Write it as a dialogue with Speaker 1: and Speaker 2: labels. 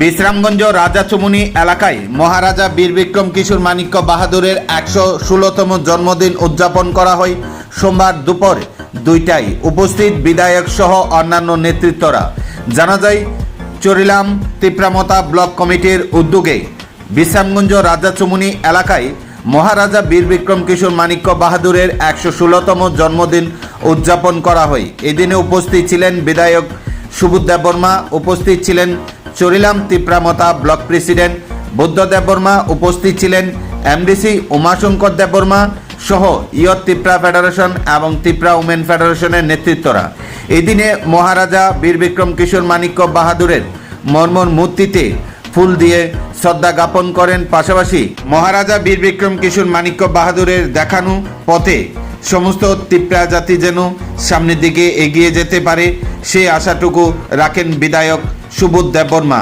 Speaker 1: বিশ্রামগঞ্জ রাজাচুমুনি এলাকায় মহারাজা বীর বিক্রম কিশোর মাণিক্য বাহাদুরের ১১৬তম জন্মদিন উদযাপন করা হয় সোমবার দুপুর ২টায়। উপস্থিত বিধায়ক সহ অন্যান্য নেতৃত্বরা। জানা যায়, চরিলাম তিপ্রামতা ব্লক কমিটির উদ্যোগে বিশ্রামগঞ্জ রাজাচুমুনি এলাকায় মহারাজা বীর বিক্রম কিশোর মাণিক্য বাহাদুরের ১১৬তম জন্মদিন উদযাপন করা হয়। এদিনে উপস্থিত ছিলেন বিধায়ক সুবোধ দেববর্মা, উপস্থিত ছিলেন চরিলাম তিপ্রামতা ব্লক প্রেসিডেন্ট বুদ্ধ দেববর্মা, উপস্থিত ছিলেন এমডিসি উমাশঙ্কর দেববর্মা সহ ইয়ত ত্রিপুরা ফেডারেশন এবং ত্রিপুরা উমেন ফেডারেশনের নেতৃত্বরা। এই দিনে মহারাজা বীর বিক্রম কিশোর মাণিক্য বাহাদুরের মর্মর মূর্তিতে ফুল দিয়ে শ্রদ্ধা জ্ঞাপন করেন। পাশাপাশি মহারাজা বীর বিক্রম কিশোর মাণিক্য বাহাদুরের দেখানো পথে সমস্ত ত্রিপুরা জাতি যেন সামনের দিকে এগিয়ে যেতে পারে সেই আশাটুকু রাখেন বিধায়ক সুবোধ দেববর্মা।